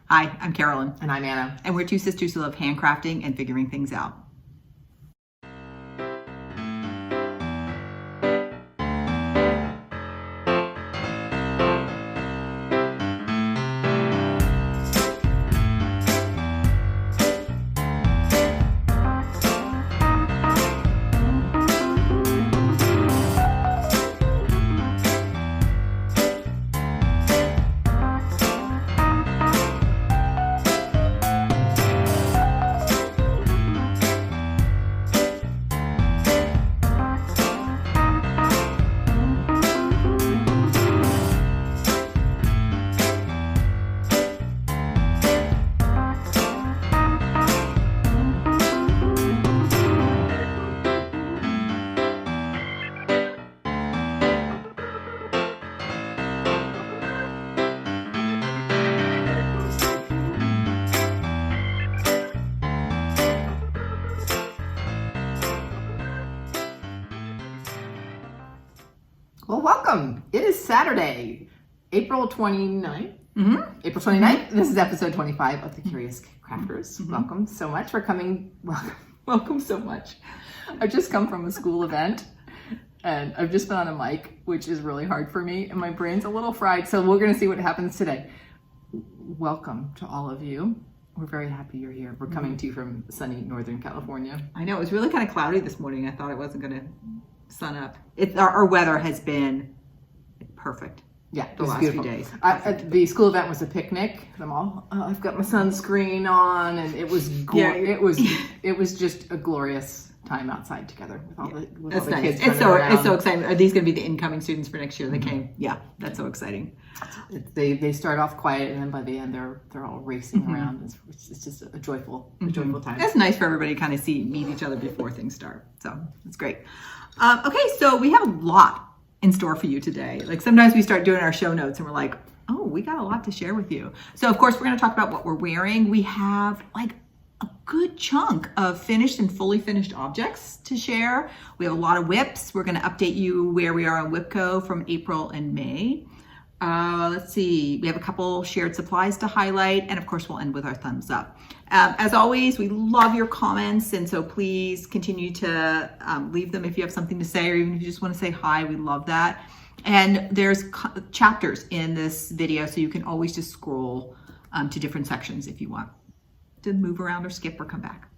Hi, I'm Carolyn. And I'm Anna. And we're two sisters who love handcrafting and figuring things out. Well, welcome. It is Saturday, April 29th. April 29th. This is episode 25 of the Curious Crafters. Welcome so much for coming. Welcome so much. I've just come from a school event and I've just been on a mic, which is really hard for me and my brain's a little fried. So we're going to see what happens today. Welcome to all of you. We're very happy you're here. We're coming to you from sunny Northern California. I know, it was really kind of cloudy this morning. I thought it wasn't going to sun up. Our weather has been perfect. Yeah, the last beautiful. few days. The school event was a picnic. I've got my sunscreen on, and it was it was just a glorious time outside together with all the nice. kids. It's so exciting. Are these going to be the incoming students for next year that came? Yeah, that's so exciting. They start off quiet, and then by the end they're all racing around. It's just a joyful time. It's nice for everybody to kind of meet each other before things start. So it's great. Okay, so we have a lot in store for you today. Like sometimes we start doing our show notes and we're like, oh, we got a lot to share with you. So of course we're going to talk about what we're wearing. We have like a good chunk of finished and fully finished objects to share. We have a lot of WIPs. We're going to update you where we are on WIPGO from April and May. Let's see, we have a couple shared supplies to highlight, and of course we'll end with our thumbs up. As always, we love your comments, and so please continue to leave them if you have something to say, or even if you just want to say hi, we love that. And there's chapters in this video, so you can always just scroll to different sections if you want to move around or skip or come back.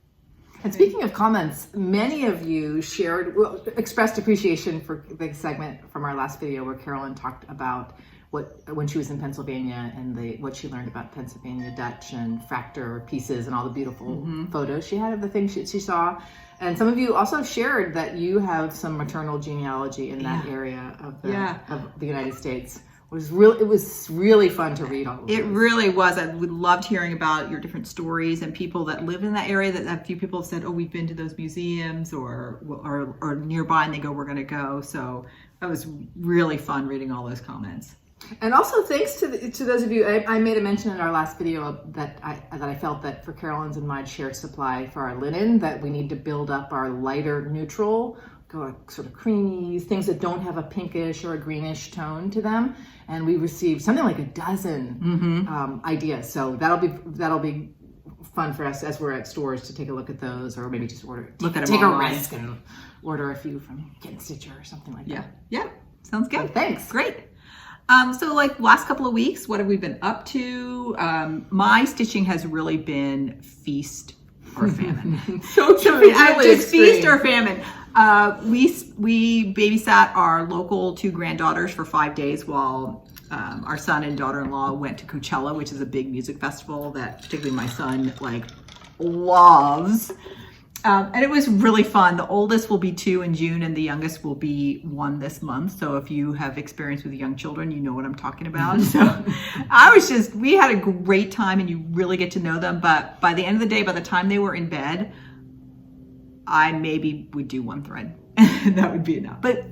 And speaking of comments, many of you expressed appreciation for the segment from our last video where Carolyn talked about when she was in Pennsylvania and what she learned about Pennsylvania Dutch and fracture pieces and all the beautiful photos she had of the things she saw. And some of you also shared that you have some maternal genealogy in that area of the United States. It was really fun to read all of It really was. We loved hearing about your different stories and people that live in that area. That a few people have said, oh, we've been to those museums or nearby, and they go, we're going to go. So that was really fun reading all those comments. And also thanks to those of you, I made a mention in our last video that I felt that for Carolyn's and my shared supply for our linen, that we need to build up our lighter neutral, sort of creamy, things that don't have a pinkish or a greenish tone to them. And we received something like a dozen ideas. So that'll be fun for us as we're at stores to take a look at those, or maybe just take a risk and order a few from Get Stitcher or something like that. Yeah, sounds good. So thanks. Great. So like last couple of weeks, what have we been up to? My stitching has really been feast or famine. So just feast or famine. We babysat our local 2 granddaughters for 5 days while our son and daughter-in-law went to Coachella, which is a big music festival that particularly my son loves. And it was really fun. The oldest will be 2 in June and the youngest will be 1 this month. So if you have experience with young children, you know what I'm talking about. So we had a great time and you really get to know them. But by the end of the day, by the time they were in bed, I maybe would do 1 thread. That would be enough, but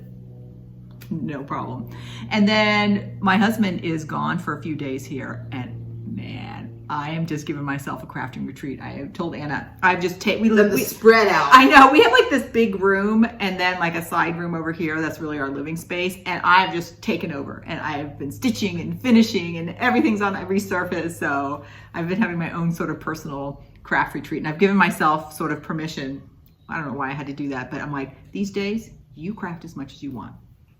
no problem. And then my husband is gone for a few days here, and man, I am just giving myself a crafting retreat. I told Anna, I've just we spread out. I know, we have like this big room and then like a side room over here. That's really our living space. And I've just taken over and I've been stitching and finishing and everything's on every surface. So I've been having my own sort of personal craft retreat and I've given myself sort of permission. I don't know why I had to do that, but I'm like, these days you craft as much as you want.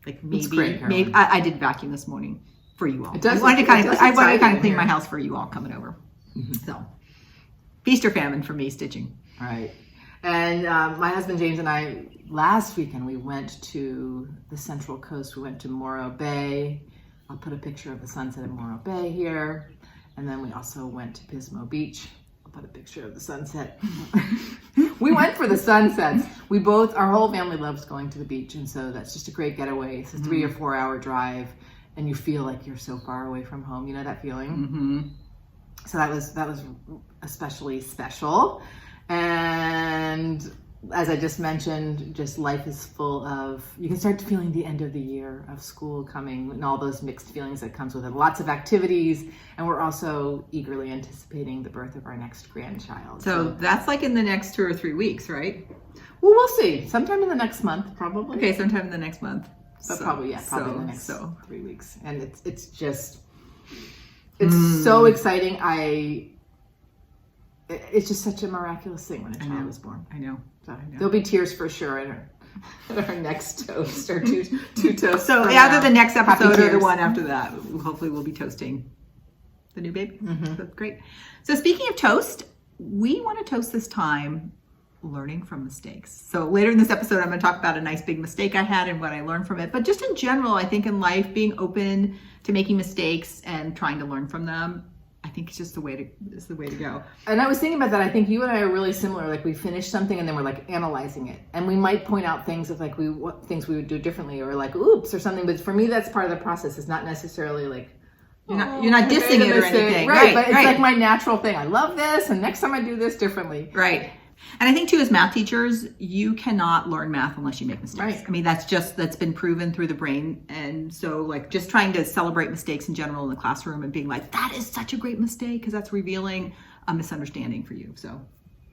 Like maybe I did vacuum this morning for you all. I wanted to kind of clean my house for you all coming over. Mm-hmm. So feast or famine for me stitching. All right. And my husband James and I last weekend we went to the Central Coast. We went to Morro Bay. I'll put a picture of the sunset in Morro Bay here. And then we also went to Pismo Beach. I'll put a picture of the sunset. We went for the sunsets. Our whole family loves going to the beach, and so that's just a great getaway. It's a 3 or 4 hour drive. And you feel like you're so far away from home. You know that feeling? Mm-hmm. So that was especially special. And as I just mentioned, just life is full of, you can start feeling the end of the year of school coming and all those mixed feelings that comes with it. Lots of activities. And we're also eagerly anticipating the birth of our next grandchild. So that's like in the next 2 or 3 weeks, right? Well, we'll see. Sometime in the next month, probably. Okay, sometime in the next month. But probably in the next 3 weeks. And it's just so exciting. It's just such a miraculous thing when a child is born. I know. So there'll be tears for sure in our next toast, or two toasts. So either the next episode or the one after that, hopefully we'll be toasting the new baby. Mm-hmm. That's great. So speaking of toast, we want to toast this time learning from mistakes. So later in this episode, I'm going to talk about a nice big mistake I had and what I learned from it. But just in general, I think in life, being open to making mistakes and trying to learn from them, I think it's just the way to go. And I was thinking about that. I think you and I are really similar. Like we finish something and then we're like analyzing it, and we might point out things of like things we would do differently, or like oops or something. But for me, that's part of the process. It's not necessarily like you're not dissing it or anything, right? But it's like my natural thing. I love this, and next time I do this differently, right? And I think too, as math teachers, you cannot learn math unless you make mistakes. Right. I mean, that's been proven through the brain. And so like just trying to celebrate mistakes in general in the classroom and being like, that is such a great mistake, because that's revealing a misunderstanding for you. So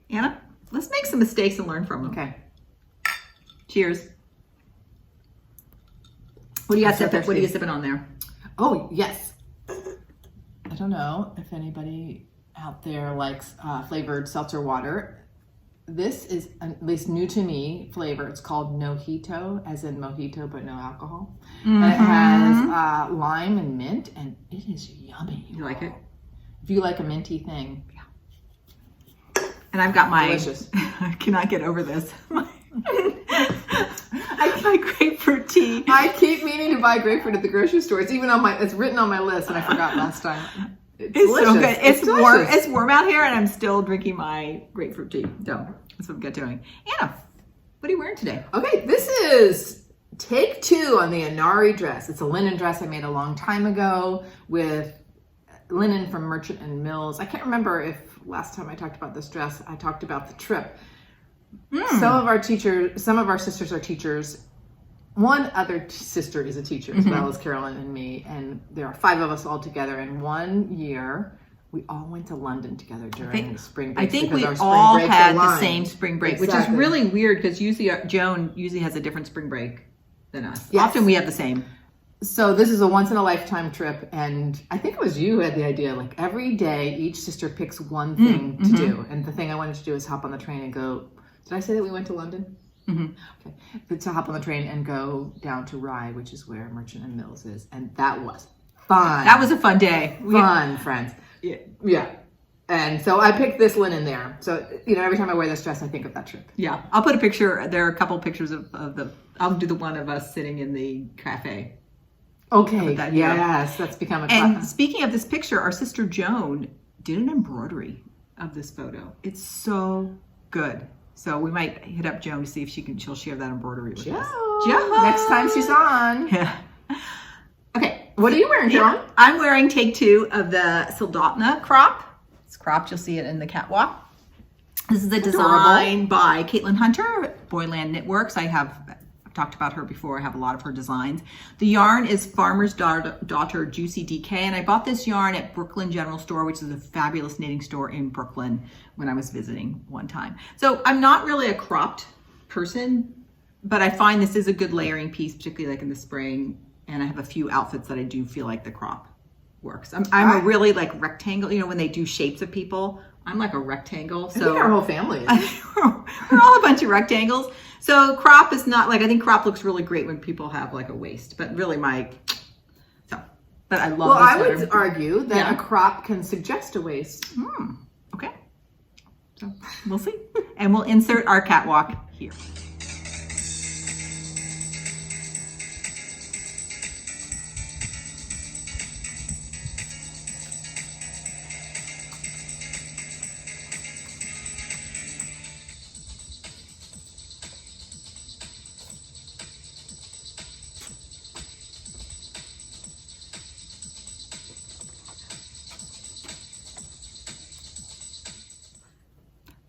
Anna, let's make some mistakes and learn from them. Okay. Cheers. What do you got sipping? What are you sipping on there? Oh, yes. I don't know if anybody out there likes flavored seltzer water. This is at least new to me flavor. It's called Mojito, as in mojito, but no alcohol. Mm-hmm. And it has lime and mint, and it is yummy. You like it? If you like a minty thing. Yeah. And I've got my, delicious. I cannot get over this. My grapefruit tea. I keep meaning to buy grapefruit at the grocery store. It's even it's written on my list, and I forgot last time. It's so good. It's warm. It's warm out here, and I'm still drinking my grapefruit tea. So that's what we got doing. Anna, what are you wearing today? Okay, this is take 2 on the Inari dress. It's a linen dress I made a long time ago with linen from Merchant and Mills. I can't remember if last time I talked about this dress, I talked about the trip. Some of our sisters are teachers. One other sister is a teacher, as well as Carolyn and me, and there are 5 of us all together. And one year, we all went to London together during the spring break. I think we all had the same spring break, which is really weird because usually Joan has a different spring break than us. Yes. Often we have the same. So this is a once-in-a-lifetime trip, and I think it was you who had the idea. Like every day, each sister picks one thing to do, and the thing I wanted to do is hop on the train and go. Did I say that we went to London? Mm-hmm. Okay. But to hop on the train and go down to Rye, which is where Merchant and Mills is, and that was fun. That was a fun day. Fun, friends. Yeah. And so I picked this linen there. So every time I wear this dress, I think of that trip. Yeah, I'll put a picture. There are a couple pictures of the. I'll do the one of us sitting in the cafe. Okay. Yes, that's become a. And speaking of this picture, our sister Joan did an embroidery of this photo. It's so good. So we might hit up Joan to see if she'll share that embroidery with us. Joan. Next time she's on. Yeah. Okay. What are you wearing, Joan? I'm wearing take 2 of the Soldotna crop. It's cropped. You'll see it in the catwalk. This is a design by Caitlin Hunter, Boyland Knitworks. I've talked about her before. I have a lot of her designs. The yarn is Farmer's Daughter Juicy DK, and I bought this yarn at Brooklyn General Store, which is a fabulous knitting store in Brooklyn when I was visiting one time. So I'm not really a cropped person, but I find this is a good layering piece, particularly like in the spring, and I have a few outfits that I do feel like the crop works. I'm a really like rectangle, you know, when they do shapes of people, I'm like a rectangle. So I think our whole family is. We're all a bunch of rectangles. So crop is not like, I think crop looks really great when people have like a waist, but really but I love Well, this I would sweater. argue that a crop can suggest a waist. Okay. So we'll see. And we'll insert our catwalk here.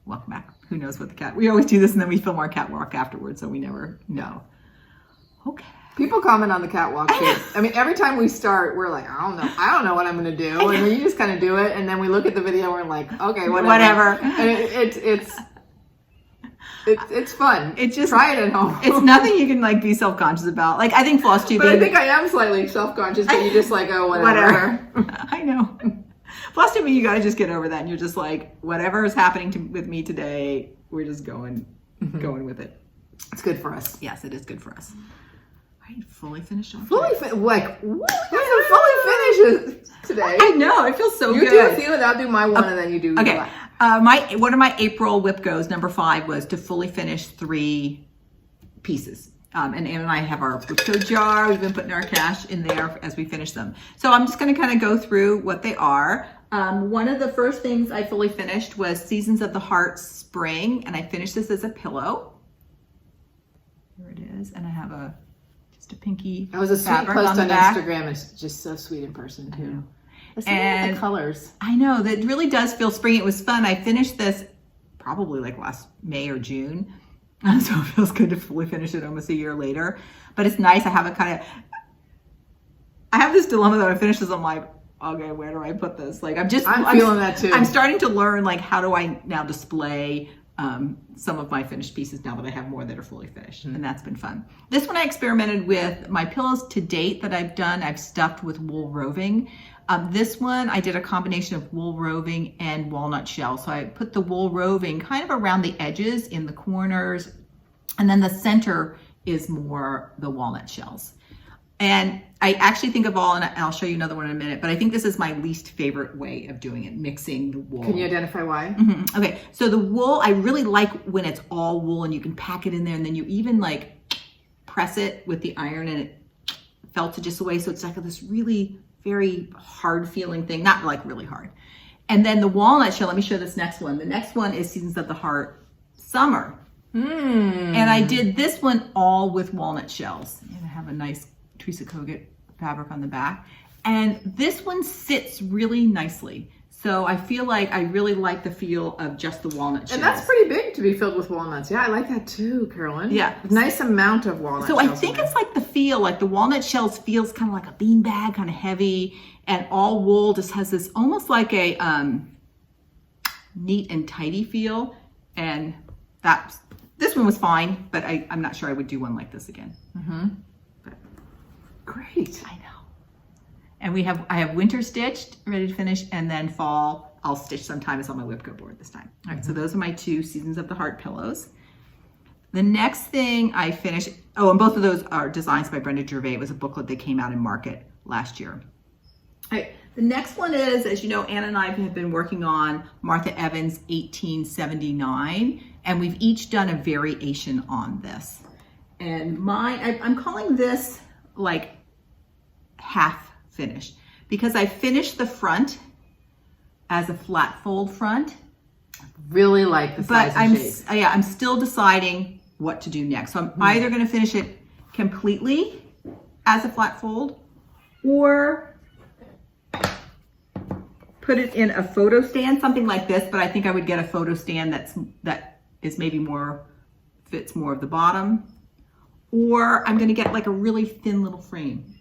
Welcome back. Who knows what we always do this and then we film our catwalk afterwards, so we never know. Okay. People comment on the catwalk too. I mean, every time we start, we're like, I don't know what I'm going to do. And then you just kind of do it. And then we look at the video and we're like, okay, whatever. And it's fun. Try it at home. It's nothing you can like be self-conscious about. Like I think FlossTube. But I think I am slightly self-conscious, but you just like, oh, whatever. I know. FlossTube, you got to just get over that. And you're just like, whatever is happening with me today, we're just going with it. It's good for us. Yes, it is good for us. All right, fully finished off. Fully finishes today. I know. It feels so good. You do a few and I'll do my one and then you do okay. your One of my April WIPGOs, number 5, was to fully finish 3 pieces. And Anne and I have our WIPGO jar. We've been putting our cash in there as we finish them. So I'm just going to kind of go through what they are. One of the first things I fully finished was Seasons of the Heart Spring, and I finished this as a pillow. Here it is, and I have just a pinky That was a sweet fabric post on back. Instagram. It's just so sweet in person too. And the colors. I know, that really does feel spring. It was fun. I finished this probably like last May or June. So it feels good to fully finish it almost a year later. But it's nice. I have this dilemma that I finish this. I'm like, okay, where do I put this? Like I'm feeling that too. I'm starting to learn like how do I now display some of my finished pieces now that I have more that are fully finished. And that's been fun. This one I experimented with. My pillows to date that I've done, I've stuffed with wool roving. This one I did a combination of wool roving and walnut shell. So I put the wool roving kind of around the edges in the corners, and then the center is more the walnut shells. And I actually think of all, and I'll show you another one in a minute, but I think this is my least favorite way of doing it, mixing the wool. Can you identify why? Okay, so the wool, I really like when it's all wool and you can pack it in there and then you even like press it with the iron and it felts it just away. So it's like this really very hard feeling thing, not like really hard. And then the walnut shell, let me show this next one. The next one is Seasons of the Heart Summer. And I did this one all with walnut shells. And I have a nice Teresa Kogut fabric on the back. And this one sits really nicely. So I feel like I really like the feel of just the walnut shells. And that's pretty big to be filled with walnuts. Yeah, I like that too, Carolyn. Yeah. Nice amount of walnuts. So I think it's like the feel, like the walnut shells feels kind of like a bean bag, kind of heavy, and all wool just has this almost like a neat and tidy feel. And this one was fine, but I'm not sure I would do one like this again. But great. I know. And I have winter stitched, ready to finish, and then fall, I'll stitch sometime. It's on my WIPGO board this time. All right, so those are my 2 Seasons of the Heart pillows. The next thing I finished, and both of those are designs by Brenda Gervais. It was a booklet that came out in Market last year. All right, the next one is, as you know, Anna and I have been working on Martha Evans' 1879, and we've each done a variation on this. And I'm calling this like half finished because I finished the front as a flat fold front. Really like the size and shape. I'm still deciding what to do next. So I'm either going to finish it completely as a flat fold or put it in a photo stand, something like this, but I think I would get a photo stand that is maybe fits more of the bottom. or I'm gonna get like a really thin little frame.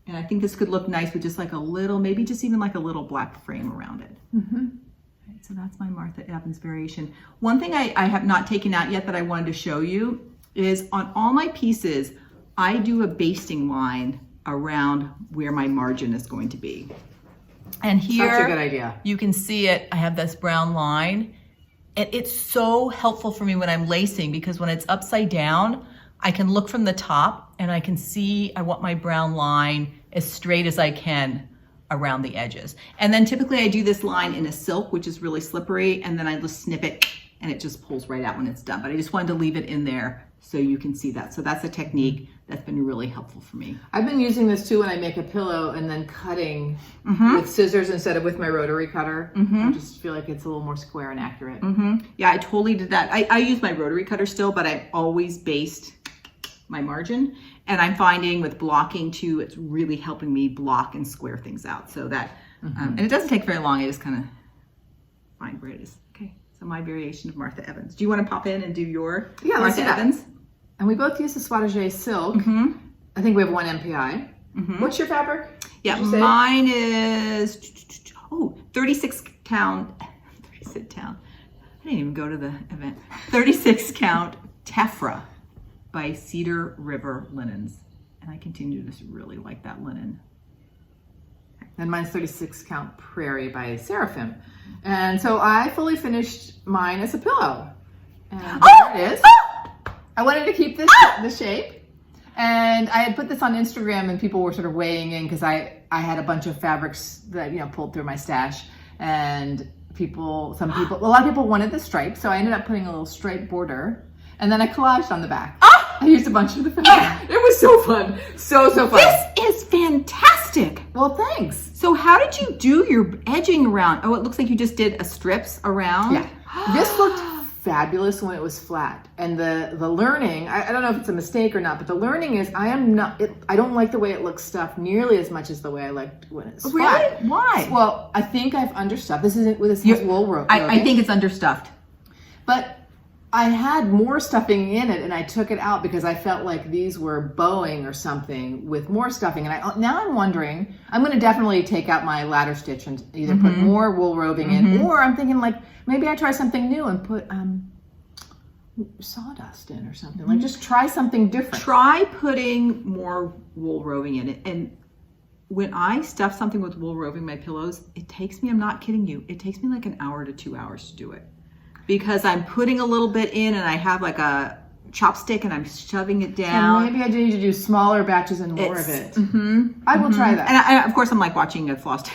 And I think this could look nice with just like a little, maybe just even like a little black frame around it. Right, so that's my Martha Evans variation. One thing I have not taken out yet that I wanted to show you is on all my pieces, I do a basting line around where my margin is going to be. And here, such a good idea. You can see it. I have this brown line, and it's so helpful for me when I'm lacing, because when it's upside down, I can look from the top and I can see I want my brown line as straight as I can around the edges. And then typically I do this line in a silk, which is really slippery, and then I just snip it and it just pulls right out when it's done. But I just wanted to leave it in there so you can see that. So that's a technique that's been really helpful for me. I've been using this too when I make a pillow and then cutting with scissors instead of with my rotary cutter. I just feel like it's a little more square and accurate. Yeah, I totally did that. I use my rotary cutter still, but I always based my margin. And I'm finding with blocking too, it's really helping me block and square things out. So that, and it doesn't take very long. I just kind of find where it is. Okay, so my variation of Martha Evans. Do you want to pop in and do your Martha Evans? And we both use the Soldotna silk. I think we have 1 MPI. What's your fabric? Yeah, mine is 36 count. 36 count. I didn't even go to the event. 36 count Tephra by Cedar River Linens, and I continue to just really like that linen. And mine's 36 count Prairie by Seraphim. And so I fully finished mine as a pillow. And there it is. I wanted to keep this the shape. And I had put this on Instagram and people were sort of weighing in because I had a bunch of fabrics that, you know, pulled through my stash. And a lot of people wanted the stripe. So I ended up putting a little stripe border. And then I collaged on the back. I used a bunch of the fabric. It was so fun. So fun. This is fantastic. Well, thanks. So how did you do your edging around? Oh, it looks like you just did a strips around. Yeah. This looked fabulous when it was flat. And the learning, I don't know if it's a mistake or not, but the learning is I don't like the way it looks stuffed nearly as much as the way I liked when it's flat. Really? Why? Well, I think I've understuffed. This is wool rope. I think it's understuffed. But I had more stuffing in it and I took it out because I felt like these were bowing or something with more stuffing. And now I'm wondering, I'm going to definitely take out my ladder stitch and either put more wool roving in, or I'm thinking like, maybe I try something new and put sawdust in or something. Like just try something different. Try putting more wool roving in it. And when I stuff something with wool roving my pillows, it takes me, I'm not kidding you, it takes me like an hour to 2 hours to do it. Because I'm putting a little bit in and I have like a chopstick and I'm shoving it down. So maybe I need to do smaller batches and more of it. I will try that. And I, of course I'm like watching a floss.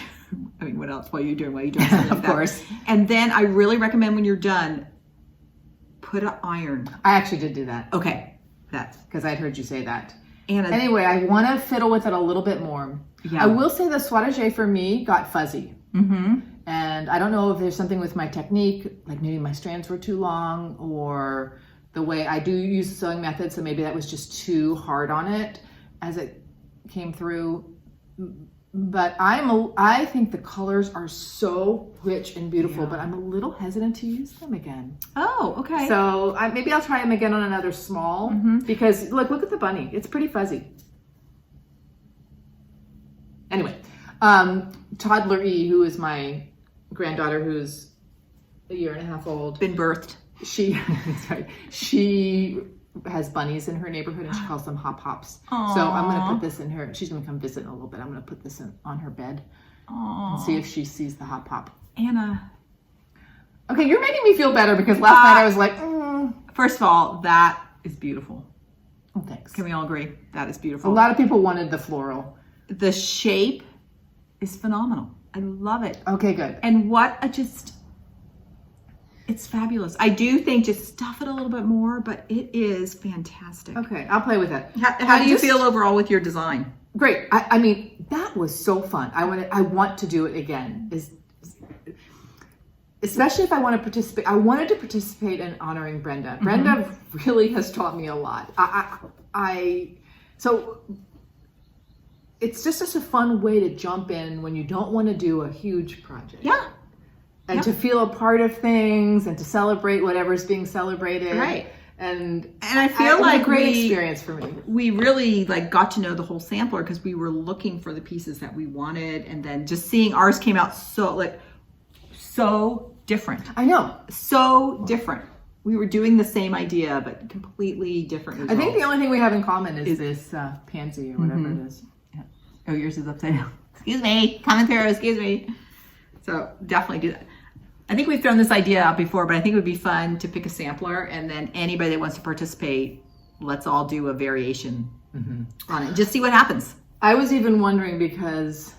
I mean, what else? What are you doing something like of that? Course. And then I really recommend when you're done, put an iron. I actually did do that. Okay. That's because I'd heard you say that. And anyway, I want to fiddle with it a little bit more. Yeah. I will say the Soldotna for me got fuzzy. And I don't know if there's something with my technique, like maybe my strands were too long, or the way I do use the sewing method, so maybe that was just too hard on it as it came through. But I think the colors are so rich and beautiful, but I'm a little hesitant to use them again. Oh, okay. So maybe I'll try them again on another small, because look at the bunny. It's pretty fuzzy. Anyway, Toddler E, who is my granddaughter, who's a year and a half old, been birthed. She has bunnies in her neighborhood and she calls them hop hops. Aww. So I'm going to put this in her. She's going to come visit in a little bit. I'm going to put this on her bed and see if she sees the hop hop. Anna. Okay, you're making me feel better because last night I was like, First of all, that is beautiful. Oh, thanks. Can we all agree? That is beautiful. A lot of people wanted the floral. The shape is phenomenal. I love it. Okay, good. And it's fabulous. I do think just stuff it a little bit more, but it is fantastic. Okay, I'll play with it. How do you feel overall with your design? Great. I mean, that was so fun. I want to do it again. Especially if I want to participate. I wanted to participate in honoring Brenda. Brenda really has taught me a lot. So it's just such a fun way to jump in when you don't want to do a huge project. Yeah. And to feel a part of things and to celebrate whatever's being celebrated. Right. And I feel it was like a great experience for me. We really like got to know the whole sampler because we were looking for the pieces that we wanted, and then just seeing ours came out so different. I know. So different. We were doing the same idea, but completely different results. I think the only thing we have in common is this pansy or whatever it is. Yeah. Oh, yours is upside down. Excuse me. Coming through. Excuse me. So definitely do that. I think we've thrown this idea out before, but I think it would be fun to pick a sampler, and then anybody that wants to participate, let's all do a variation on it. Just see what happens. I was even wondering because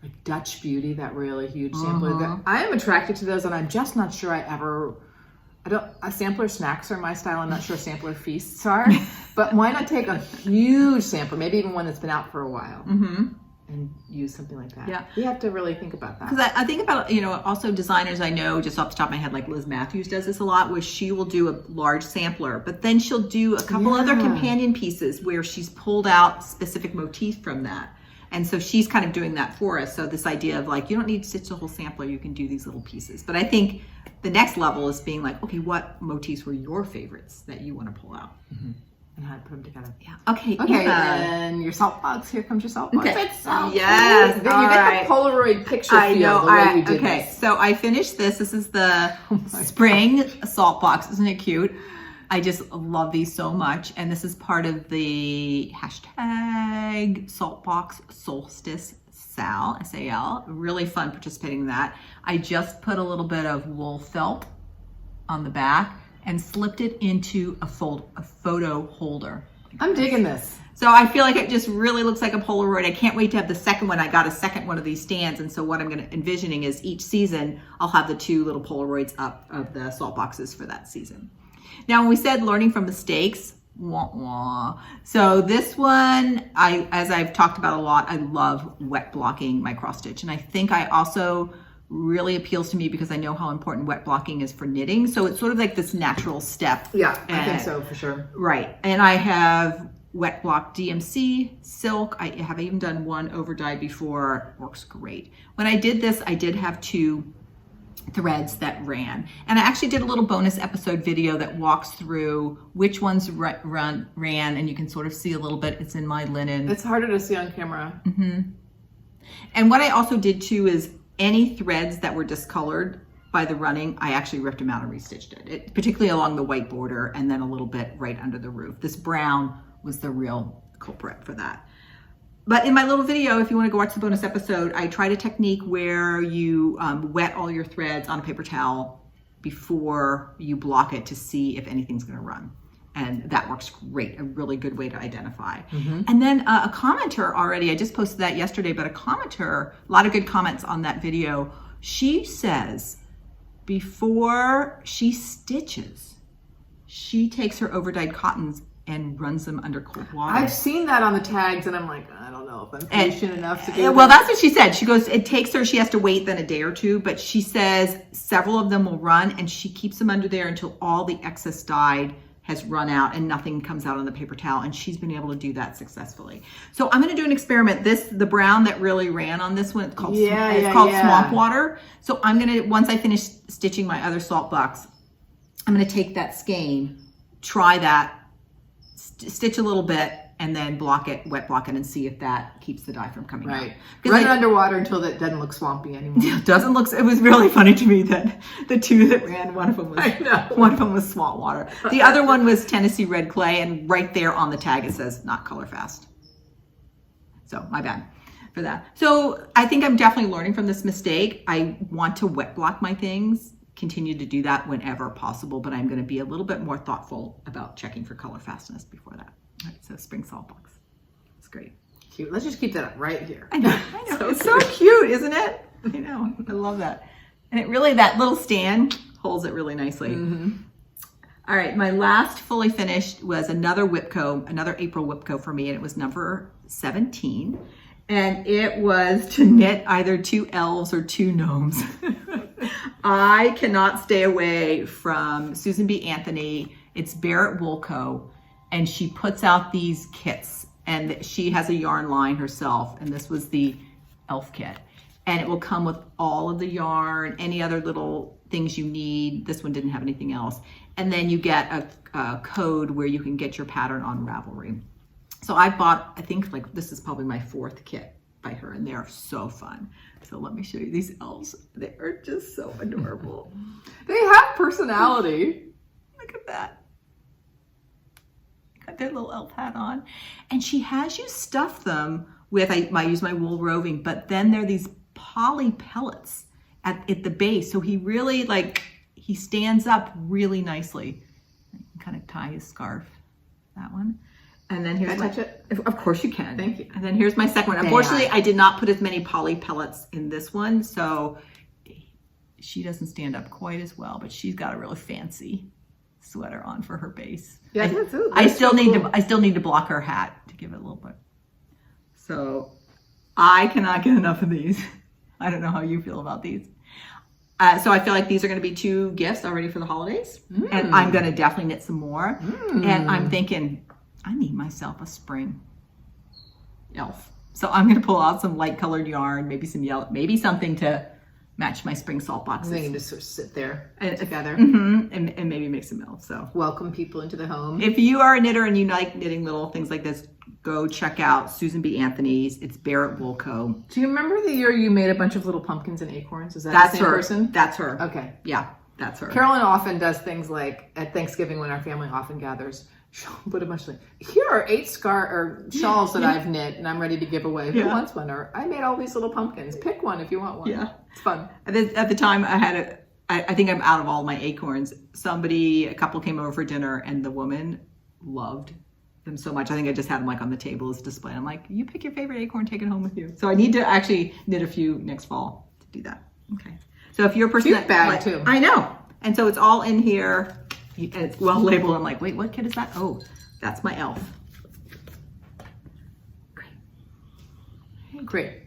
like Dutch Beauty, that really huge sampler, I am attracted to those, and I'm just not sure a sampler snacks are my style. I'm not sure sampler feasts are, but why not take a huge sampler, maybe even one that's been out for a while, and use something like that. Yeah. We have to really think about that. Because I think about, also designers I know just off the top of my head, like Liz Matthews does this a lot, where she will do a large sampler, but then she'll do a couple other companion pieces where she's pulled out specific motifs from that. And so she's kind of doing that for us. So this idea of like, you don't need to stitch the whole sampler, you can do these little pieces. But I think the next level is being like, okay, what motifs were your favorites that you want to pull out? And how to put them together. Yeah. Okay. And your salt box. Here comes your salt box. Okay. It's so yes. cute. You get the Polaroid picture feel the way you did this. So I finished this. This is the spring salt box. Isn't it cute? I just love these so much. And this is part of the hashtag Saltbox Solstice Sal, S-A-L. Really fun participating in that. I just put a little bit of wool felt on the back and slipped it into a photo holder. I'm digging this. So I feel like it just really looks like a Polaroid. I can't wait to have the second one. I got a second one of these stands. And so what I'm envisioning is each season, I'll have the 2 little Polaroids up of the salt boxes for that season. Now, when we said learning from mistakes, wah, wah. So this one, as I've talked about a lot, I love wet blocking my cross stitch. And I think I also really appeals to me because I know how important wet blocking is for knitting. So it's sort of like this natural step. Yeah, I think so for sure. Right. And I have wet block DMC, silk. I have even done one over dye before. Works great. When I did this, I did have 2 threads that ran. And I actually did a little bonus episode video that walks through which ones ran, and you can sort of see a little bit. It's in my linen. It's harder to see on camera. And what I also did too is any threads that were discolored by the running, I actually ripped them out and restitched it, particularly along the white border and then a little bit right under the roof. This brown was the real culprit for that. But in my little video, if you want to go watch the bonus episode, I tried a technique where you wet all your threads on a paper towel before you block it to see if anything's going to run. And that works great, a really good way to identify. And then a commenter already, I just posted that yesterday, but a commenter, a lot of good comments on that video. She says before she stitches, she takes her overdyed cottons and runs them under cold water. I've seen that on the tags and I'm like, I don't know if I'm patient enough to do well, that's what she said. She goes, it takes her, she has to wait then a day or 2, but she says several of them will run and she keeps them under there until all the excess dyed has run out and nothing comes out on the paper towel, and she's been able to do that successfully. So I'm going to do an experiment. The brown that really ran on this one, it's called Swamp Water. So I'm going to, once I finish stitching my other salt box, I'm going to take that skein, try that, stitch a little bit, and then block it, wet block it, and see if that keeps the dye from coming out. Run it underwater until it doesn't look swampy anymore. It doesn't look. It was really funny to me that the 2 that ran, one of them was swamp water. The other one was Tennessee red clay, and right there on the tag it says not color fast. So my bad for that. So I think I'm definitely learning from this mistake. I want to wet block my things. Continue to do that whenever possible, but I'm going to be a little bit more thoughtful about checking for color fastness before that. All right, so spring salt box. It's great. Cute. Let's just keep that right here. I know. It's so cute, isn't it? I know. I love that. And it really, that little stand holds it really nicely. All right, my last fully finished was another WIPGO, another April WIPGO for me, and it was number 17. And it was to knit either 2 elves or 2 gnomes. I cannot stay away from Susan B. Anthony. It's Barrett Wool Co. And she puts out these kits. And she has a yarn line herself. And this was the elf kit. and it will come with all of the yarn, any other little things you need. This one didn't have anything else. And then you get a code where you can get your pattern on Ravelry. So I bought, I think like this is probably my 4th kit by her, and they're so fun. So let me show you these elves. They are just so adorable. They have personality. Look at that. Got their little elf hat on. And she has you stuff them with, I use my wool roving, but then there are these poly pellets at the base. So he really he stands up really nicely. You can kind of tie his scarf, that one. And then here's Can I touch it? Of course you can. Thank you. And then here's my second one. Unfortunately, I did not put as many poly pellets in this one, so she doesn't stand up quite as well, but she's got a really fancy sweater on for her base. Yeah, I still need to block her hat to give it a little bit. So I cannot get enough of these. I don't know how you feel about these. So I feel like these are going to be 2 gifts already for the holidays, and I'm going to definitely knit some more. And I'm thinking, I need myself a spring elf. So I'm going to pull out some light colored yarn, maybe some yellow, maybe something to match my spring salt boxes. They can just sort of sit there together. And maybe make some elves. So welcome people into the home. If you are a knitter and you like knitting little things like this, go check out Susan B. Anthony's. It's Barrett Wool Co. Do you remember the year you made a bunch of little pumpkins and acorns? Is that the same person? That's her. Okay. Yeah, that's her. Carolyn often does things like at Thanksgiving when our family often gathers. She'll put a bunch of here are 8 shawls that I've knit and I'm ready to give away. Who wants one? Or I made all these little pumpkins. Pick one if you want one. Yeah, it's fun. At the time, I think I'm out of all my acorns. A couple came over for dinner, and the woman loved them so much. I think I just had them on the table as display. I'm like, you pick your favorite acorn, take it home with you. So I need to actually knit a few next fall to do that. Okay. So if you're a person cute bag too. I know. And so it's all in here. And it's well labeled. I'm like, wait, what kit is that? Oh, that's my elf. Great.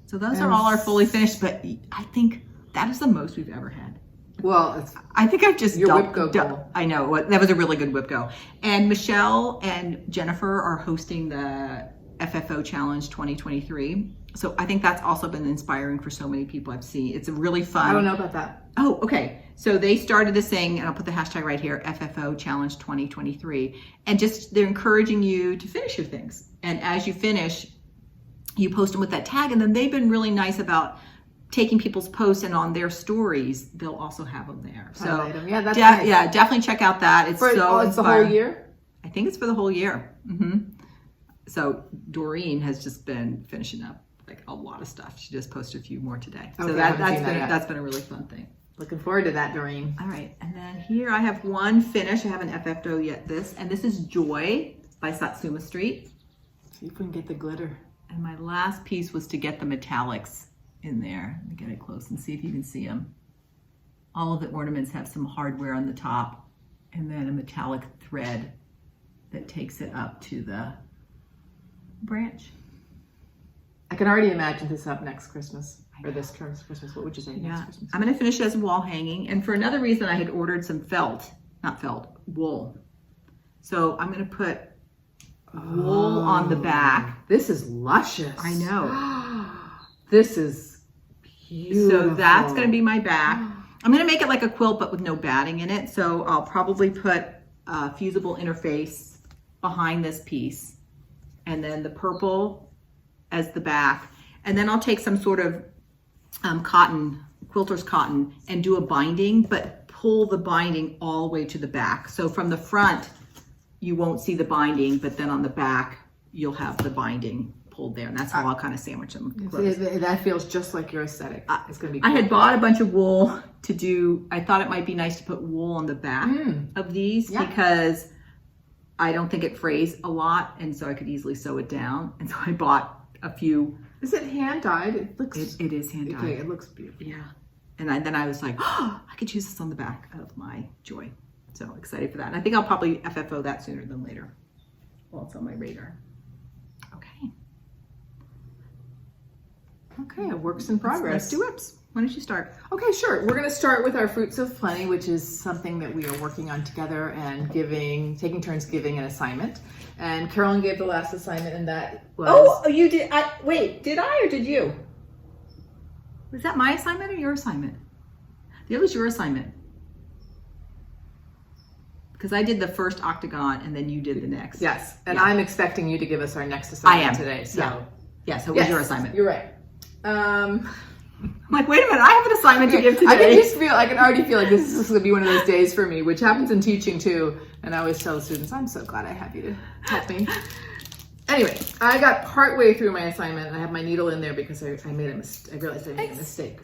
So those are all our fully finished, but I think that is the most we've ever had. Well, I think I've just your WIPGO goal. I know, that was a really good WIPGO. And Michelle and Jennifer are hosting the FFO Challenge 2023. So I think that's also been inspiring for so many people I've seen. It's a really fun. I don't know about that. Oh, okay. So they started this thing, and I'll put the hashtag right here, FFO Challenge 2023. And just, they're encouraging you to finish your things. And as you finish, you post them with that tag. And then they've been really nice about taking people's posts, and on their stories, they'll also have them there. So yeah, that's nice. Yeah, definitely check out that. It's it's the whole year? I think it's for the whole year. So Doreen has just been finishing up a lot of stuff. She just posted a few more today. So that's been a really fun thing. Looking forward to that, Doreen. All right, and then here I have one finish. I haven't FF'd yet and this is Joy by Satsuma Street. See if we can get the glitter. And my last piece was to get the metallics in there. Let me get it close and see if you can see them. All of the ornaments have some hardware on the top, and then a metallic thread that takes it up to the branch. I can already imagine this up next Christmas, or this Christmas. What would you say next Christmas? I'm going to finish it as wall hanging, and for another reason, I had ordered some wool. So I'm going to put wool on the back. This is luscious. I know. This is beautiful. So that's going to be my back. I'm going to make it like a quilt, but with no batting in it. So I'll probably put a fusible interface behind this piece, and then the purple as the back. And then I'll take some sort of cotton, quilter's cotton, and do a binding, but pull the binding all the way to the back. So from the front, you won't see the binding, but then on the back, you'll have the binding pulled there. And that's how I'll kind of sandwich them. That feels just like your aesthetic. It's going to be cool. I had bought a bunch of wool to do. I thought it might be nice to put wool on the back of these because I don't think it frays a lot. And so I could easily sew it down. And so I bought a few. Is it hand dyed? It looks. It is hand dyed. Okay, it looks beautiful. Yeah. And then I was like, oh, I could use this on the back of my Joy. So excited for that. And I think I'll probably FFO that sooner than later. Well, it's on my radar. Okay. Okay, works in progress. Let's do whips. Why don't you start? Okay, sure. We're going to start with our Fruits of Plenty, which is something that we are working on together and taking turns giving an assignment. And Carolyn gave the last assignment, and that was... Oh, you did. Wait, did I or did you? Was that my assignment or your assignment? That was your assignment. Because I did the first octagon and then you did the next. Yes, and Yeah. I'm expecting you to give us our next assignment today. So Yeah. Yes, it was your assignment. You're right. I'm like, wait a minute, I have an assignment to give today. I can already feel like this is going to be one of those days for me, which happens in teaching too. And I always tell the students, I'm so glad I have you to help me. Anyway, I got partway through my assignment and I have my needle in there because I made a mistake. I realized I made a mistake.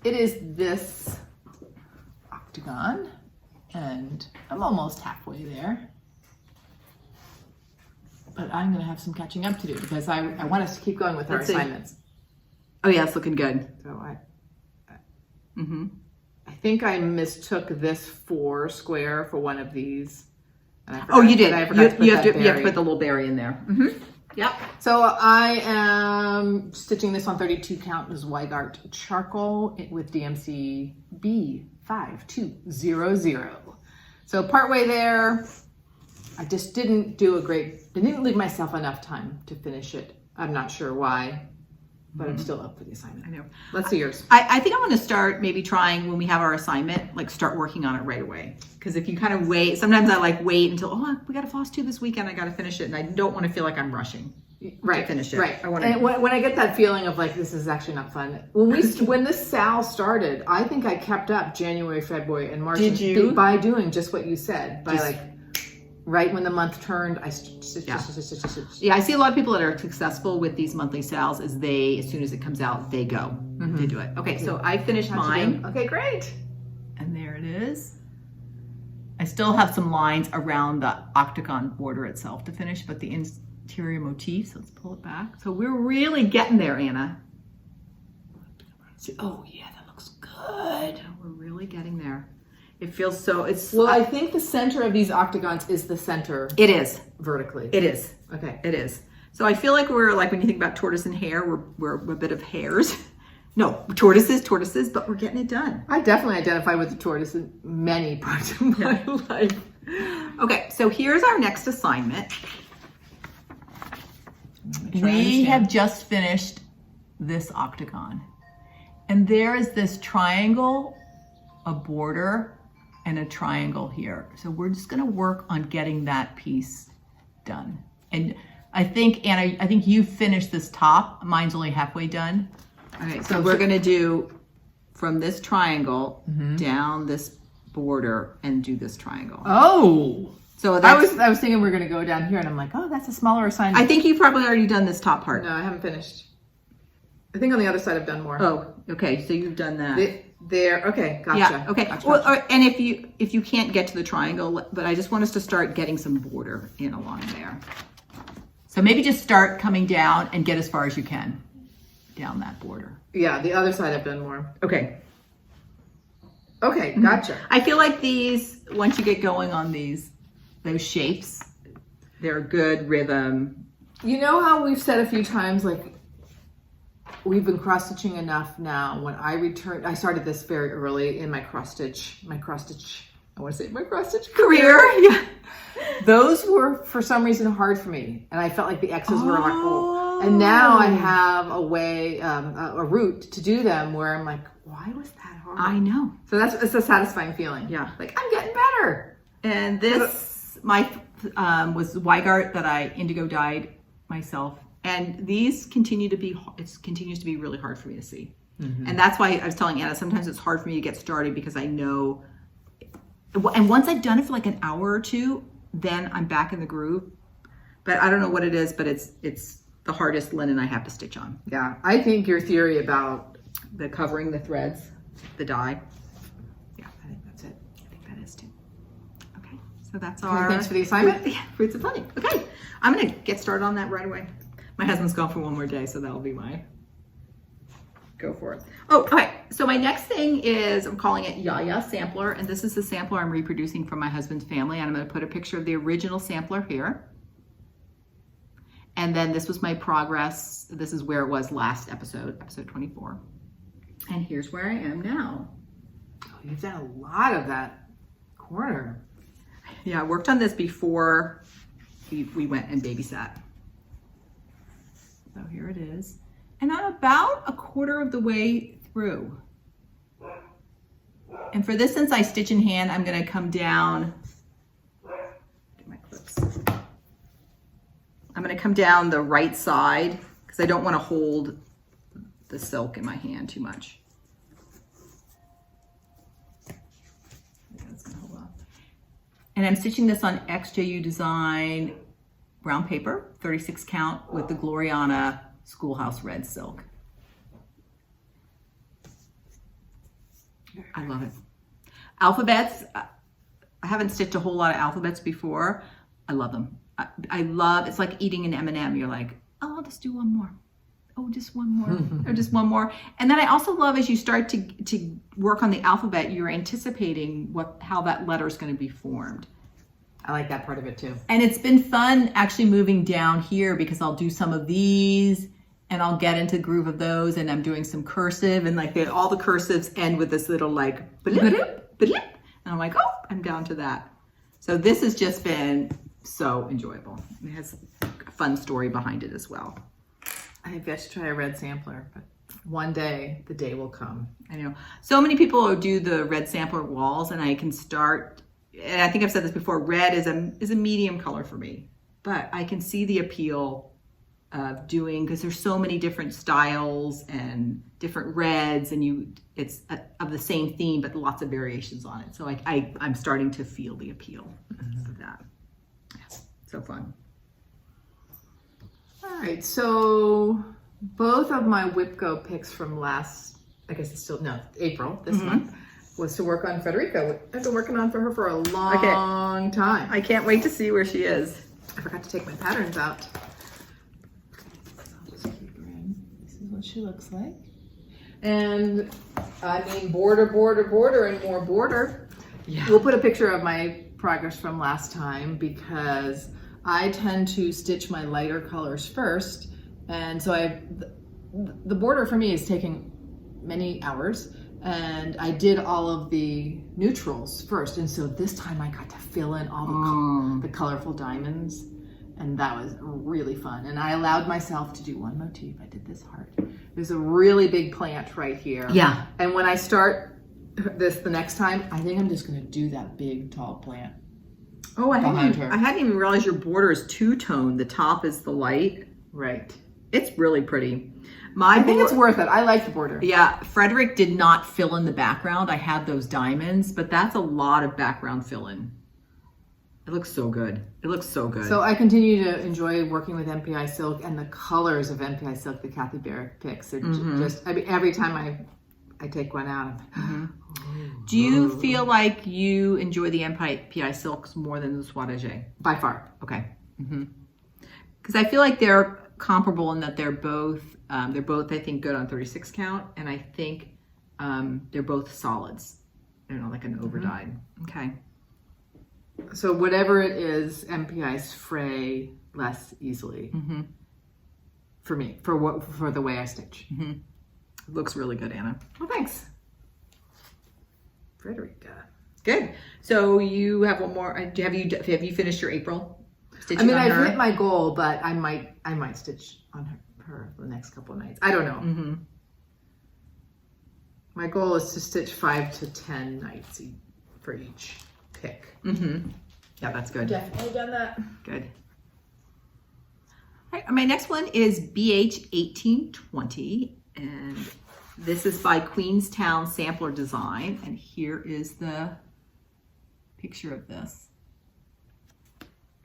It is this octagon and I'm almost halfway there. But I'm going to have some catching up to do because I want us to keep going with our assignments. Oh yeah, it's looking good. So I think I mistook this 4 square for one of these. And I forgot, you did. You have to put the little berry in there. Yep. So I am stitching this on 32 count is Weigart charcoal with DMC B5200. So partway there, I just didn't leave myself enough time to finish it. I'm not sure why, but I'm still up for the assignment. I know. Let's see yours. I think I'm going to start maybe trying when we have our assignment, like start working on it right away. Because if you kind of wait, sometimes I like wait until, we got a FlossTube this weekend, I got to finish it. And I don't want to feel like I'm rushing to finish it. Right. I want And when I get that feeling of like, this is actually not fun. When this SAL started, I think I kept up January, February, and March. Did you? By doing just what you said. Right when the month turned, I Yeah, I see a lot of people that are successful with these monthly sales is as soon as it comes out, they go. They do it. Okay, so I finished mine. Okay, great. And there it is. I still have some lines around the octagon border itself to finish, but the interior motif, so let's pull it back. So we're really getting there, Anna. Oh yeah, that looks good. We're really getting there. It feels so, I think the center of these octagons is the center. It is. Vertically. It is. Okay. It is. So I feel like we're like, when you think about tortoise and hare, we're a bit of hares. No, tortoises, but we're getting it done. I definitely identify with the tortoise in many parts of my life. Okay, so here's our next assignment. We have just finished this octagon. And there is this triangle, a border, and a triangle here. So we're just gonna work on getting that piece done. And I think, Anna, I think you finished this top. Mine's only halfway done. Okay, so we're gonna do from this triangle down this border and do this triangle. Oh, so I was thinking we're gonna go down here, and I'm like, oh, that's a smaller assignment. I think you've probably already done this top part. No, I haven't finished. I think on the other side I've done more. Oh, okay, so you've done that. Okay, gotcha. Yeah, okay. Gotcha. Well, and if you can't get to the triangle, but I just want us to start getting some border in along there. So maybe just start coming down and get as far as you can down that border. Yeah, the other side I've done more. Okay. Okay, gotcha. I feel like these, once you get going on those shapes, they're a good rhythm. You know how we've said a few times, like, we've been cross-stitching enough now. When I returned, I started this very early in my cross-stitch Career. Yeah. Those were, for some reason, hard for me. And I felt like the X's were like, oh. And now I have a way, a route to do them where I'm like, why was that hard? I know. So it's a satisfying feeling. Yeah. Like, I'm getting better. And this, was Weigart that I indigo dyed myself. And these continues to be really hard for me to see. And that's why I was telling Anna, sometimes it's hard for me to get started because I know, and once I've done it for like an hour or two, then I'm back in the groove. But I don't know what it is, but it's the hardest linen I have to stitch on. Yeah, I think your theory about the covering the threads, the dye. Yeah, I think that's it. I think that is too. Okay, so that's our... Thanks for the assignment. Fruits of Planning. Okay, I'm gonna get started on that right away. My husband's gone for one more day, so that'll be my go for it. Oh, okay. So my next thing is, I'm calling it Yaya Sampler, and this is the sampler I'm reproducing from my husband's family, and I'm going to put a picture of the original sampler here. And then this was my progress. This is where it was last episode 24. And here's where I am now. Oh, you've done a lot of that corner. Yeah, I worked on this before we went and babysat. So here it is. And I'm about a quarter of the way through. And for this, since I stitch in hand, I'm going to come down, get my clips. I'm going to come down the right side because I don't want to hold the silk in my hand too much. And I'm stitching this on XJU Design brown paper, 36 count, with the Gloriana Schoolhouse Red silk. I love it. Alphabets, I haven't stitched a whole lot of alphabets before. I love them. I love, it's like eating an M&M. You're like, oh, I'll just do one more. Oh, just one more, or just one more. And then I also love as you start to work on the alphabet, you're anticipating how that letter is going to be formed. I like that part of it too. And it's been fun actually moving down here because I'll do some of these and I'll get into the groove of those, and I'm doing some cursive, and like all the cursives end with this little like blip, blip, and I'm like, oh, I'm down to that. So this has just been so enjoyable. It has a fun story behind it as well. I think I should try a red sampler, but one day, the day will come. I know. So many people do the red sampler walls, and I can start, and I think I've said this before, red is a medium color for me, but I can see the appeal of doing, because there's so many different styles and different reds, and it's of the same theme, but lots of variations on it. So I'm starting to feel the appeal of that. Yeah, so fun. All right, so both of my WIPGO picks from last, I guess it's still, no, April, this month, was to work on Frederica. I've been working on for her for a long time. I can't wait to see where she is. I forgot to take my patterns out. I'll just keep her in. This is what she looks like. And I mean, border, and more border. Yeah. We'll put a picture of my progress from last time because I tend to stitch my lighter colors first. And so the border for me is taking many hours. And I did all of the neutrals first. And so this time I got to fill in all the colorful diamonds. And that was really fun. And I allowed myself to do one motif. I did this heart. There's a really big plant right here. Yeah. And when I start this the next time, I think I'm just going to do that big, tall plant. Oh, I hadn't even realized your border is two-tone. The top is the light. Right. It's really pretty. I think it's worth it. I like the border. Yeah, Frederick did not fill in the background. I had those diamonds, but that's a lot of background fill-in. It looks so good. It looks so good. So I continue to enjoy working with MPI silk, and the colors of MPI silk that Kathy Barrick picks are just, I mean, every time I take one out. Do you feel like you enjoy the MPI silks more than the Soldotna? By far. Okay. Because I feel like they're comparable in that they're both I think good on 36 count, and I think they're both solids. They're not like an overdyed. Okay. So whatever it is, MPIs fray less easily for me, for the way I stitch. It looks really good, Anna. Well, thanks. Frederica. Good. So you have one more. Have you finished your April stitching? I mean, on I've her? hit my goal, but I might stitch on her the next couple of nights. I don't know. My goal is to stitch 5 to 10 nights for each pick. Yeah, that's good. Definitely done that. Good. All right, my next one is BH 1820, and this is by Queenstown Sampler Design, and here is the picture of this.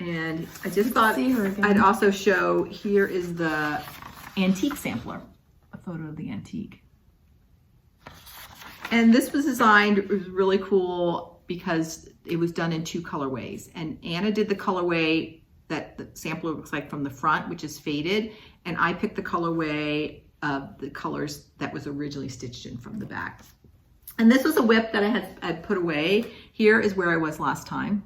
And I just thought I'd also show, here is the antique sampler, a photo of the antique. And this was designed, it was really cool because it was done in 2 colorways. And Anna did the colorway that the sampler looks like from the front, which is faded. And I picked the colorway of the colors that was originally stitched in from the back. And this was a whip that I had put away. Here is where I was last time.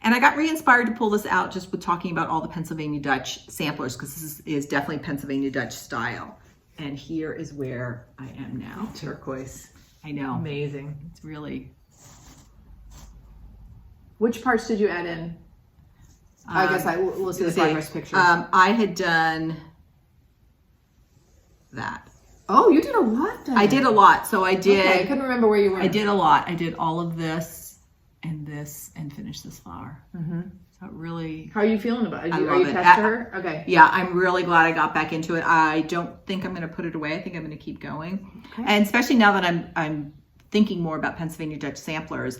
And I got re-inspired to pull this out just with talking about all the Pennsylvania Dutch samplers, because this is definitely Pennsylvania Dutch style. And here is where I am now. Turquoise. I know. Amazing. It's really... Which parts did you add in? I guess we'll see the progress picture. I had done that. Oh, you did a lot then. I did a lot. So I did. Okay, I couldn't remember where you were. I did a lot. I did all of this and finished this flower. Mm-hmm. So it really. How are you feeling about it? I Are love you it. attached to her? Okay. Yeah, I'm really glad I got back into it. I don't think I'm going to put it away. I think I'm going to keep going. Okay. And especially now that I'm thinking more about Pennsylvania Dutch samplers,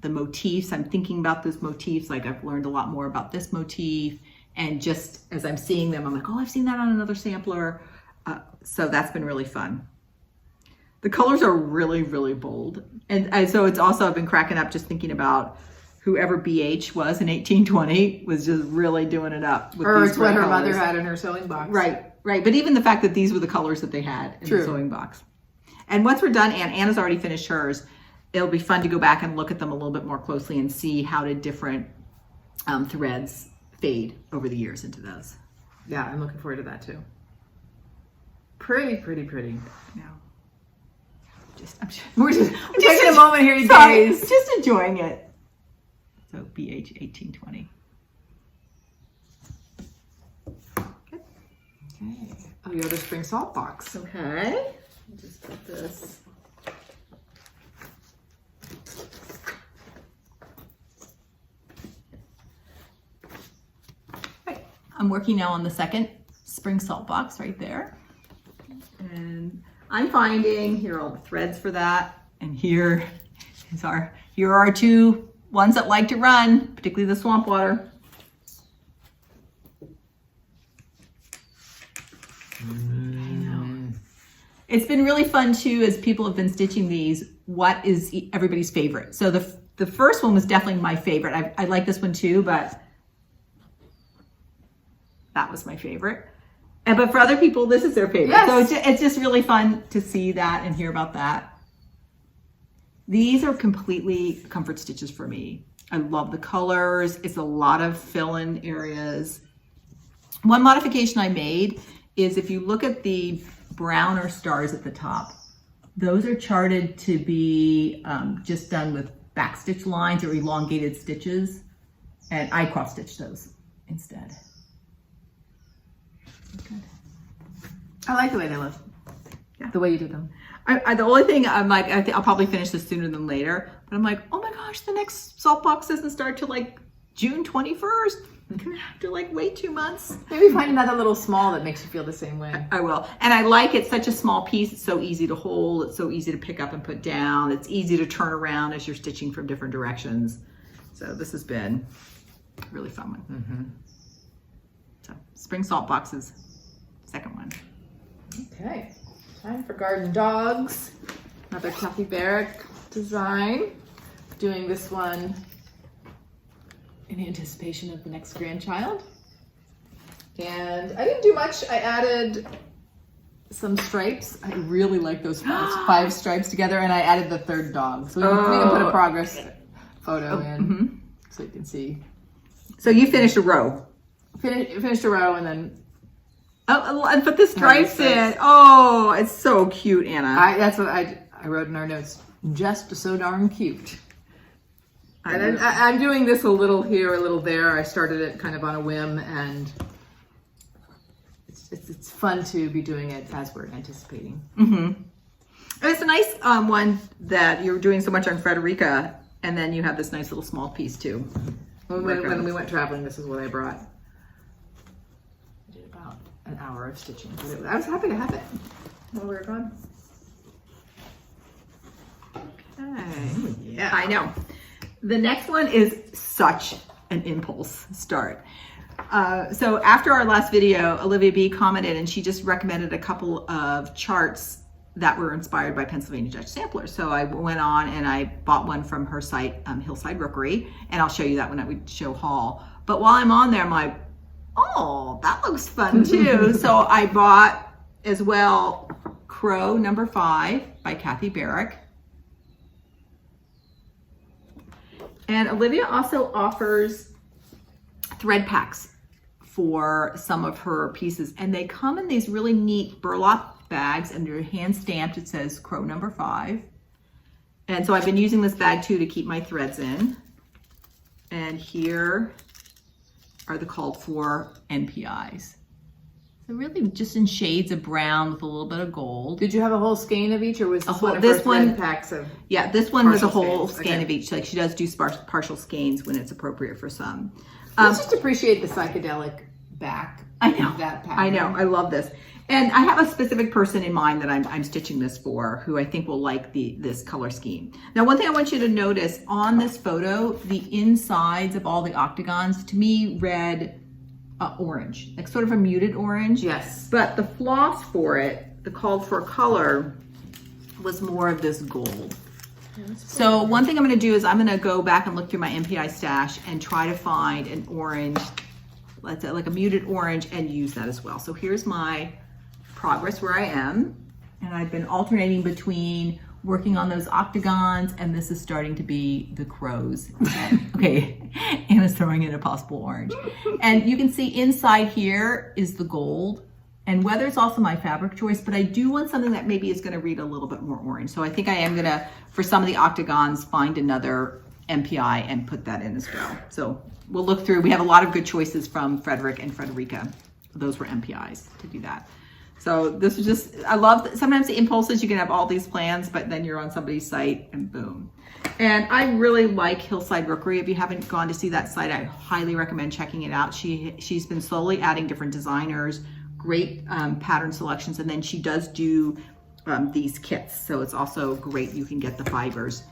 the motifs. I'm thinking about those motifs. Like I've learned a lot more about this motif, and just as I'm seeing them, I'm like, oh, I've seen that on another sampler. So that's been really fun. The colors are really, really bold. And so it's also, I've been cracking up just thinking about whoever BH was in 1820 was just really doing it up. With Or these it's what her colors. mother had in her sewing box. Right. But even the fact that these were the colors that they had in the sewing box. And once we're done, Anna's already finished hers, it'll be fun to go back and look at them a little bit more closely and see how did different threads fade over the years into those. Yeah, I'm looking forward to that too. Pretty, pretty, pretty. Yeah. We're just taking a moment here to gaze. Just enjoying it. So BH 1820. Good. Okay. Oh, you have a spring salt box. Okay. I'll just put this. Right. I'm working now on the second spring salt box right there. And I'm finding, here are all the threads for that. And here are our two ones that like to run, particularly the swamp water. I know. It's been really fun too, as people have been stitching these, what is everybody's favorite. So the first one was definitely my favorite. I like this one too, but that was my favorite. But for other people, this is their favorite. Yes. So it's just really fun to see that and hear about that. These are completely comfort stitches for me. I love the colors. It's a lot of fill-in areas. One modification I made is if you look at the browner stars at the top, those are charted to be just done with backstitch lines or elongated stitches. And I cross stitched those instead. Good. I like the way they look. Yeah. The way you did them. The only thing I'm like, I think I'll probably finish this sooner than later, but I'm like, oh my gosh, the next salt box doesn't start till like June 21st. I'm gonna have to like wait 2 months. Maybe find another little small that makes you feel the same way. I will. And I like it, such a small piece. It's so easy to hold. It's so easy to pick up and put down. It's easy to turn around as you're stitching from different directions. So this has been a really fun one. Mm-hmm. So spring salt boxes, second one. Okay, time for garden dogs. Another Kathy Barrick design. Doing this one in anticipation of the next grandchild. And I didn't do much. I added some stripes. I really like those 5 stripes together, and I added the third dog. So we can put a progress photo in so you can see. So you finished a row. Finished a row and then and put the stripes in. Oh, it's so cute, Anna. That's what I wrote in our notes. Just so darn cute. And I'm doing this a little here, a little there. I started it kind of on a whim, and it's fun to be doing it as we're anticipating. Mm-hmm. It's a nice one that you're doing so much on Frederica, and then you have this nice little small piece too. When we went traveling, this is what I brought. I did about an hour of stitching, but I was happy to have it while we were gone. Okay. Yeah, I know. The next one is such an impulse start. So after our last video, Olivia B commented and she just recommended a couple of charts that were inspired by Pennsylvania Dutch samplers. So I went on and I bought one from her site, Hillside Rookery, and I'll show you that when I would show haul. But while I'm on there, I'm like, oh, that looks fun too. So I bought as well Crow number 5 by Kathy Barrick. And Olivia also offers thread packs for some of her pieces. And they come in these really neat burlap bags and they're hand stamped. It says Crow number 5. And so I've been using this bag too to keep my threads in. And here are the called for NPIs. So really just in shades of brown with a little bit of gold. Did you have a whole skein of each, or was this one of this her one thread packs of? Yeah, this one was a partial whole skeins? skein Okay. of each. Like she does do partial skeins when it's appropriate for some. Let's just appreciate the psychedelic back. I know. Of that pattern. I know. I love this. And I have a specific person in mind that I'm stitching this for, who I think will like this color scheme. Now, one thing I want you to notice on this photo, the insides of all the octagons to me read orange, like sort of a muted orange. Yes. But the floss for it, the called for color, was more of this gold. So one thing I'm going to do is I'm going to go back and look through my MPI stash and try to find an orange, let's say like a muted orange, and use that as well. So here's my progress where I am, and I've been alternating between working on those octagons, and this is starting to be the crows. Okay, Anna's throwing in a possible orange. And you can see inside here is the gold, and weather is also my fabric choice, but I do want something that maybe is gonna read a little bit more orange. So I think I am gonna, for some of the octagons, find another MPI and put that in as well. So we'll look through, we have a lot of good choices from Frederick and Frederica. Those were MPIs to do that. So this is just, I love, sometimes the impulses, you can have all these plans, but then you're on somebody's site and boom. And I really like Hillside Rookery. If you haven't gone to see that site, I highly recommend checking it out. She's been slowly adding different designers, great pattern selections, and then she does do these kits. So it's also great, you can get the fibers.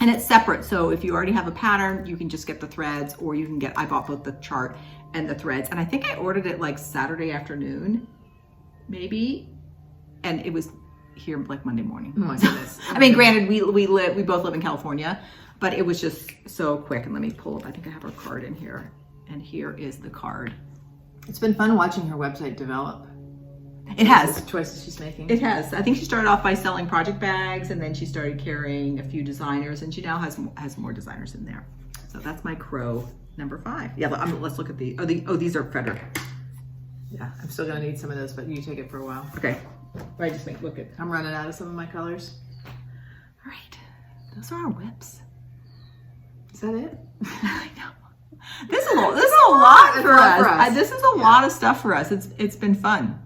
And it's separate, so if you already have a pattern, you can just get the threads, or you can get, I bought both the chart and the threads. And I think I ordered it like Saturday afternoon, maybe, and it was here like Monday morning. Oh my goodness. I mean, granted, we both live in California, but it was just so quick. And let me pull up, I think I have her card in here, and here is the card. It's been fun watching her website develop. It has. The choices she's making. It has. I think she started off by selling project bags, and then she started carrying a few designers, and she now has more designers in there. So that's my crow number 5. Yeah, let's look at these are Frederick. Yeah, I'm still gonna need some of those, but you take it for a while. Okay. I just look at. I'm running out of some of my colors. All right. Those are our whips. Is that it? I know. This is a lot for us. This is a Yeah. lot of stuff for us. It's been fun.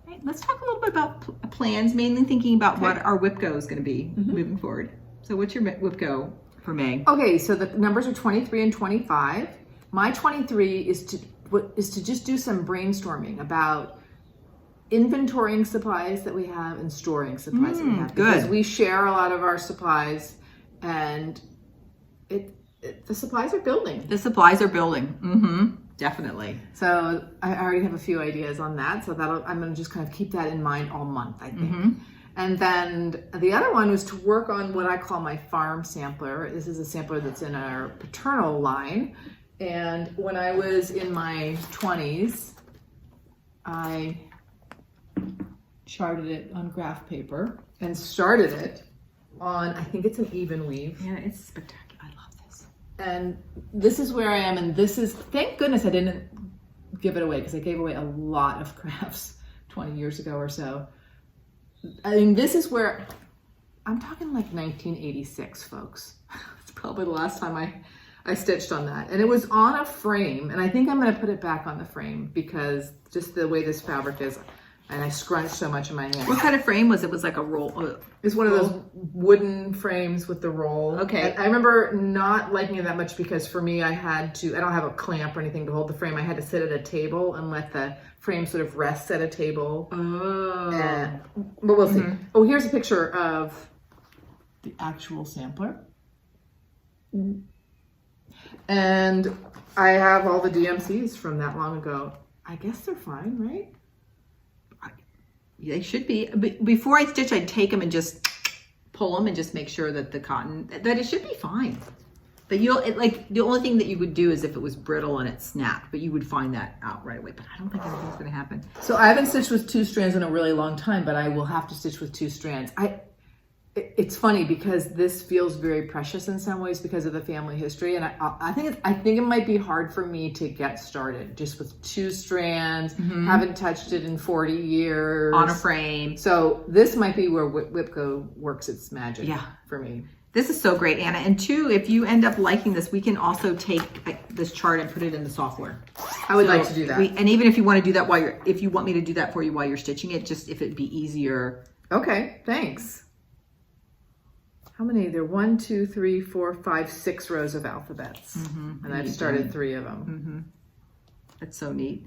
Right, let's talk a little bit about plans, mainly thinking about what our WIPGO is going to be moving forward. So what's your WIPGO for May? Okay, so the numbers are 23 and 25. My 23 is to just do some brainstorming about inventorying supplies that we have and storing supplies that we have. Because we share a lot of our supplies, and the supplies are building. The supplies are building. Definitely. So I already have a few ideas on that. So I'm going to just kind of keep that in mind all month, I think. And then the other one was to work on what I call my farm sampler. This is a sampler that's in our paternal line. And when I was in my 20s, I charted it on graph paper and started it on, I think it's an even weave. Yeah, it's spectacular. I love this. And this is where I am, and this is, thank goodness I didn't give it away, because I gave away a lot of crafts 20 years ago or so. I mean, this is where, I'm talking like 1986, folks. It's probably the last time I stitched on that. And it was on a frame, and I think I'm gonna put it back on the frame, because just the way this fabric is, and I scrunched so much in my hand. What kind of frame was it? Was like a roll? It's one of those wooden frames with the roll. Okay. I remember not liking it that much, because for me, I don't have a clamp or anything to hold the frame. I had to sit at a table and let the frame sort of rest at a table. Oh. But we'll see. Oh, here's a picture of the actual sampler. And I have all the DMCs from that long ago. I guess they're fine, right? They should be. Before I stitch, I'd take them and just pull them and just make sure that the cotton, that it should be fine. But the only thing that you would do is if it was brittle and it snapped, but you would find that out right away. But I don't think anything's going to happen. So I haven't stitched with 2 strands in a really long time, but I will have to stitch with 2 strands. it's funny because this feels very precious in some ways because of the family history, and I think it might be hard for me to get started just with 2 strands. Haven't touched it in 40 years on a frame. So this might be where WIPGO works its magic. For me. This is so great, Anna. And 2, if you end up liking this, we can also take this chart and put it in the software. I would like to do that. And even if you want to do that if you want me to do that for you while you're stitching it, just if it'd be easier. Okay, thanks. How many? There are 1, 2, 3, 4, 5, 6 rows of alphabets. And I've started 3 of them. That's so neat.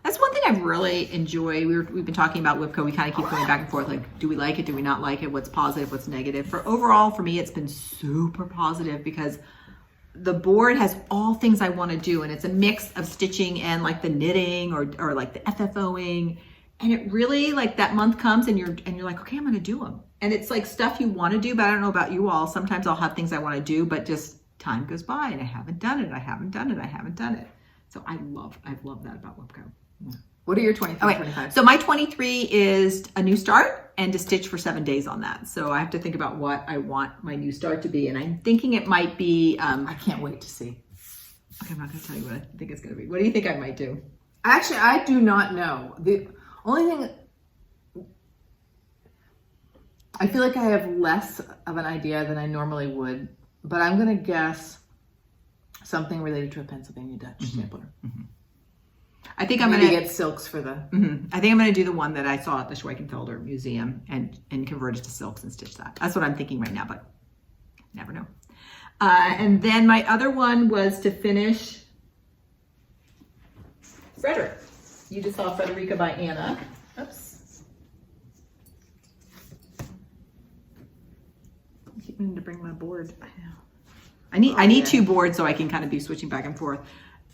That's one thing I really enjoy. We've been talking about WIPGO. We kind of keep going back and forth. Like, do we like it? Do we not like it? What's positive? What's negative? For me, it's been super positive because the board has all things I want to do. And it's a mix of stitching and like the knitting or like the FFOing. And it really, like, that month comes and you're like, okay, I'm going to do them. And it's like stuff you want to do, but I don't know about you all. Sometimes I'll have things I want to do, but just time goes by and I haven't done it. So I love that about WIPGO. What are your 23, 25? So my 23 is a new start and to stitch for 7 days on that. So I have to think about what I want my new start to be. And I'm thinking it might be... I can't wait to see. Okay, I'm not going to tell you what I think it's going to be. What do you think I might do? Actually, I do not know. The only thing... I feel like I have less of an idea than I normally would, but I'm going to guess something related to a Pennsylvania Dutch sampler. I think I'm going to get silks for the... I think I'm going to do the one that I saw at the Schweikenfelder Museum and convert it to silks and stitch that. That's what I'm thinking right now, but never know. And then my other one was to finish Frederick. You just saw Frederica by Anna. Oops. I keep meaning to bring my board. I need 2 boards so I can kind of be switching back and forth.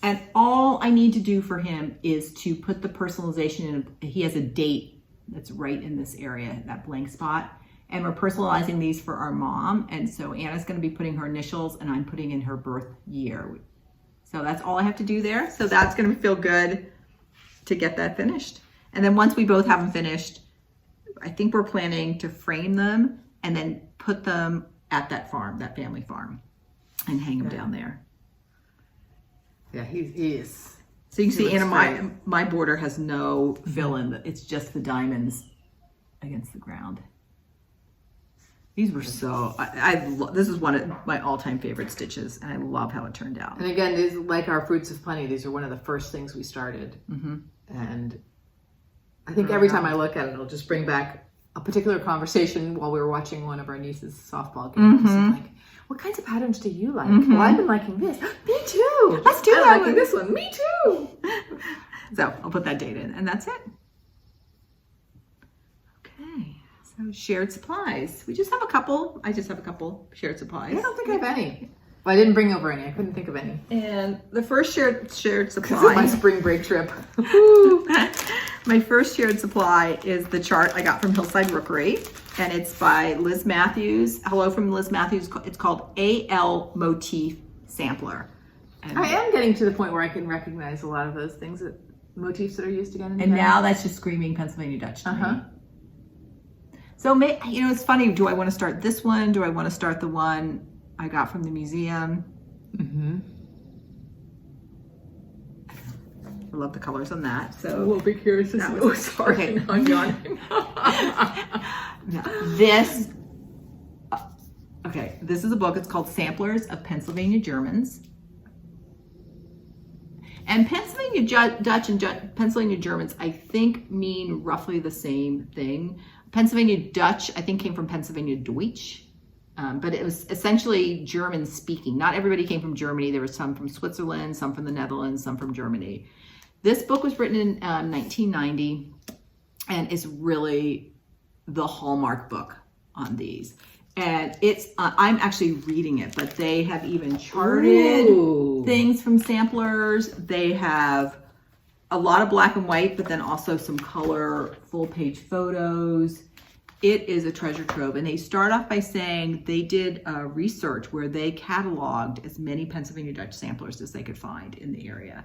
And all I need to do for him is to put the personalization in. He has a date that's right in this area, that blank spot. And we're personalizing these for our mom. And so Anna's going to be putting her initials and I'm putting in her birth year. So that's all I have to do there. So that's going to feel good to get that finished. And then once we both have them finished, I think we're planning to frame them and then put them at that farm, that family farm, and hang them down there. Yeah, he is. So you can see, Anna, my border has no fill-in. It's just the diamonds against the ground. These were so, this is one of my all-time favorite stitches, and I love how it turned out. And again, these, like our Fruits of Plenty, these are one of the first things we started. And I think every time I look at it, it'll just bring back a particular conversation while we were watching one of our niece's softball games. Like, what kinds of patterns do you like? Well, I've been liking this. Me too. Let's do that. I'm liking this one. Me too. So I'll put that date in, and that's it. Okay. So shared supplies. We just have a couple. I just have a couple shared supplies. I don't think I have any. Well, I didn't bring over any. I couldn't think of any. And the first shared supply. This is my spring break trip. My first shared supply is the chart I got from Hillside Rookery, and it's by Liz Matthews. Hello from Liz Matthews. It's called AL Motif Sampler. And I am getting to the point where I can recognize a lot of those things, motifs that are used again and again. And now that's just screaming Pennsylvania Dutch to me. So, it's funny. Do I want to start this one? Do I want to start the one I got from the museum? I love the colors on that. So we'll be curious to see. Oh, sorry. Okay. I'm yawning. This is a book. It's called Samplers of Pennsylvania Germans. And Pennsylvania Dutch and Pennsylvania Germans, I think, mean roughly the same thing. Pennsylvania Dutch, I think, came from Pennsylvania Deutsch. But it was essentially German speaking. Not everybody came from Germany. There were some from Switzerland, some from the Netherlands, some from Germany. This book was written in 1990 and is really the hallmark book on these. And it's, I'm actually reading it, but they have even charted things from samplers. They have a lot of black and white, but then also some color, full page photos. It is a treasure trove. And they start off by saying they did research where they cataloged as many Pennsylvania Dutch samplers as they could find in the area.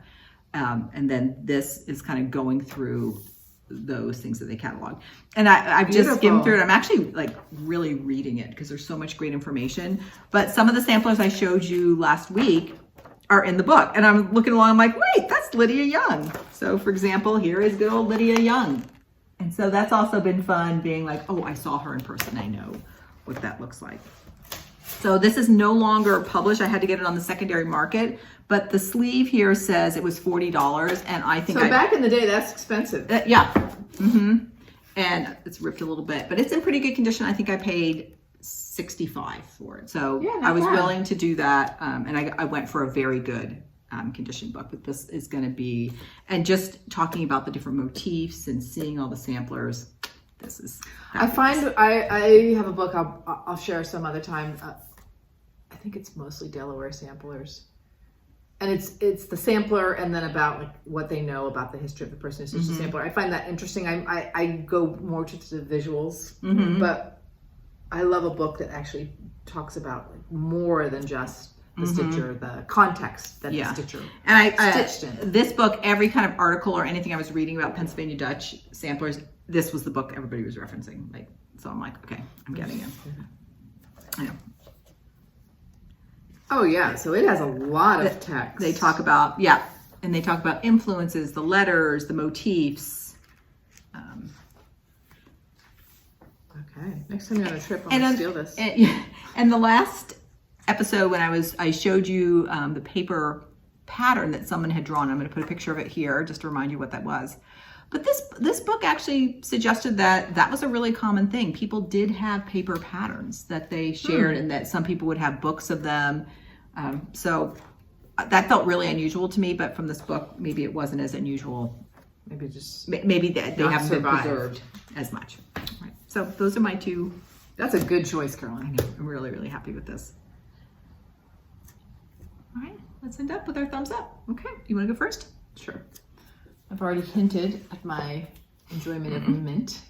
And then this is kind of going through those things that they catalog. And I've just skimmed through it. I'm actually like really reading it because there's so much great information. But some of the samplers I showed you last week are in the book. And I'm looking along, I'm like, wait, that's Lydia Young. So for example, here is good old Lydia Young. And so that's also been fun being like, oh, I saw her in person. I know what that looks like. So this is no longer published. I had to get it on the secondary market, but the sleeve here says it was $40, and I think back in the day, that's expensive. Yeah. Mm-hmm. And it's ripped a little bit, but it's in pretty good condition. I think I paid $65 for it. So yeah, I was willing to do that, and I went for a very good condition book. But this is going to be, and just talking about the different motifs and seeing all the samplers. This is. I find I have a book I'll share some other time. I think it's mostly Delaware samplers, and it's the sampler and then about like what they know about the history of the person who stitched the sampler. I find that interesting. I go more to the visuals, but I love a book that actually talks about like more than just the stitcher, the context that the stitcher stitched in. This book, every kind of article or anything I was reading about Pennsylvania Dutch samplers, this was the book everybody was referencing. Like, so I'm like, okay, I'm getting it. I know. Oh yeah, so it has a lot of text. They talk about, and they talk about influences, the letters, the motifs. Okay, next time you're on a trip, I'm gonna steal this. And the last episode when I showed you the paper pattern that someone had drawn. I'm going to put a picture of it here just to remind you what that was. But this book actually suggested that was a really common thing. People did have paper patterns that they shared, and that some people would have books of them. So that felt really unusual to me. But from this book, maybe it wasn't as unusual. Maybe just they haven't been preserved as much. Right. So those are my two. That's a good choice, Carolyn. I know. I'm really, really happy with this. All right, let's end up with our thumbs up. Okay, you want to go first? Sure. I've already hinted at my enjoyment of mint.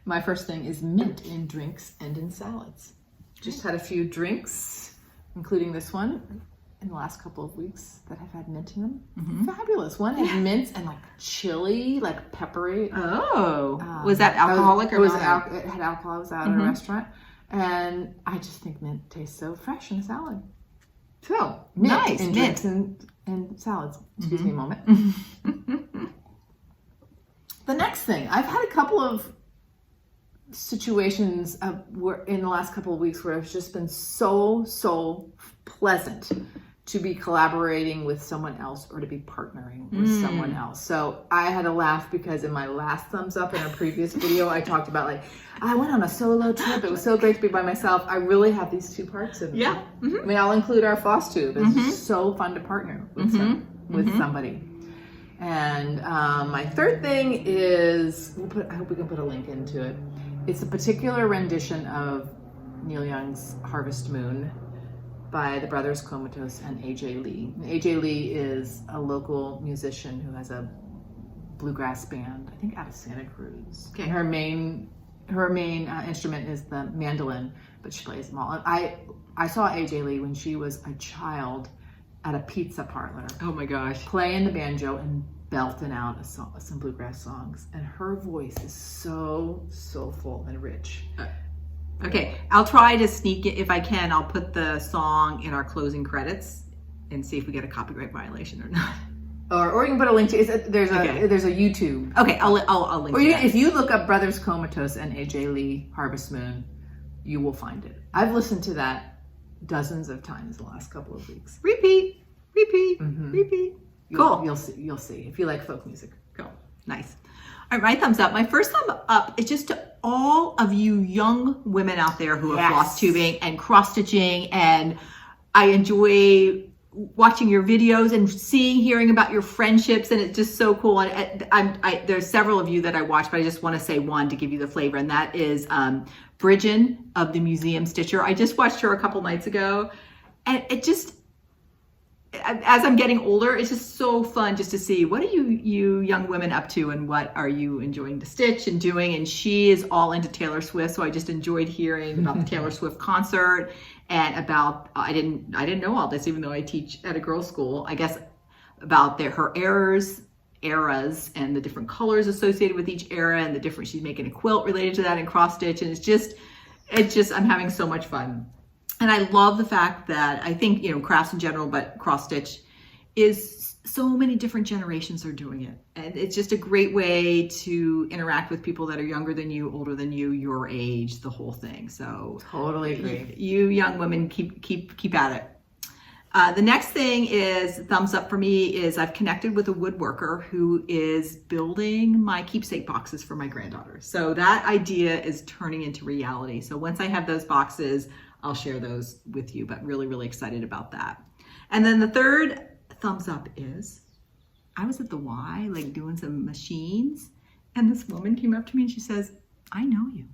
My first thing is mint in drinks and in salads. Just had a few drinks, including this one, in the last couple of weeks that have had mint in them. Fabulous. One had mint and like chili, like peppery. Oh, was that alcoholic or not? It had alcohol. I was out at a restaurant, and I just think mint tastes so fresh in a salad. So mint in drinks and salads. Excuse me a moment. The next thing, I've had a couple of situations where in the last couple of weeks where it's just been so pleasant to be collaborating with someone else or to be partnering with someone else. So I had a laugh because in my last thumbs up in a previous video, I talked about like, I went on a solo trip. It was so great to be by myself. I really have these two parts of me. Yeah. I mean, I'll include our FlossTube. It's so fun to partner with, with somebody. And my third thing is, I hope we can put a link into it. It's a particular rendition of Neil Young's Harvest Moon by the brothers Comatose and AJ Lee. AJ Lee is a local musician who has a bluegrass band, I think out of Santa Cruz. Okay. Her main instrument is the mandolin, but she plays them all. I saw AJ Lee when she was a child at a pizza parlor. Oh my gosh. Playing the banjo and belting out some bluegrass songs. And her voice is so soulful and rich. Okay, I'll try to sneak it. If I can, I'll put the song in our closing credits and see if we get a copyright violation or not. Or you can put a link to there's a YouTube. Okay, I'll link. Or if you look up Brothers Comatose and AJ Lee Harvest Moon, you will find it. I've listened to that dozens of times the last couple of weeks. Repeat. Cool. You'll see if you like folk music. Cool. Nice. All right, my thumbs up. My first thumb up is just to all of you young women out there who are floss tubing and cross stitching, and I enjoy watching your videos and hearing about your friendships, and it's just so cool. And there's several of you that I watch, but I just want to say one to give you the flavor, and that is Brijin of the Museum Stitcher. I just watched her a couple nights ago, and it just, as I'm getting older, it's just so fun just to see what are you young women up to and what are you enjoying to stitch and doing. And she is all into Taylor Swift, so I just enjoyed hearing about the Taylor Swift concert and about I didn't know all this even though I teach at a girls' school. I guess about her errors eras and the different colors associated with each era and the different, she's making a quilt related to that in cross stitch. And it's just, I'm having so much fun. And I love the fact that I think, you know, crafts in general, but cross stitch is so many different generations are doing it. And it's just a great way to interact with people that are younger than you, older than you, your age, the whole thing. So totally agree. You young women keep at it. The next thing is thumbs up for me is I've connected with a woodworker who is building my keepsake boxes for my granddaughter. So that idea is turning into reality. So once I have those boxes, I'll share those with you, but really, really excited about that. And then the third thumbs up is I was at the Y, like doing some machines, and this woman came up to me and she says, I know you.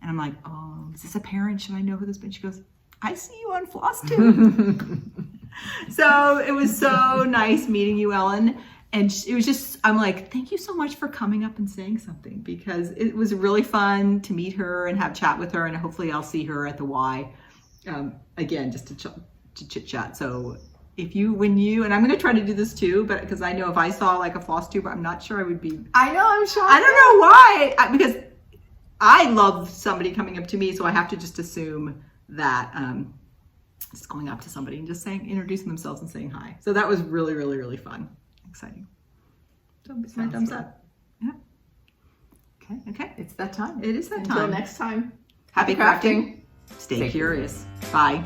And I'm like, oh, is this a parent? Should I know who this is? She goes, I see you on FlossTube. So it was so nice meeting you, Ellen. And it was just, I'm like, thank you so much for coming up and saying something, because it was really fun to meet her and have chat with her. And hopefully I'll see her at the Y again, just to chit chat. So if you, and I'm going to try to do this too, but because I know if I saw like a FlossTube, I'm not sure I would be. I know, I'm shocked. I don't know why, because I love somebody coming up to me. So I have to just assume that just going up to somebody and just saying, introducing themselves and saying hi. So that was really, really, really fun. Exciting. So it's my thumbs up. Yeah. Okay. It's that time. It is that time. Until next time. Happy crafting. Stay curious. Bye.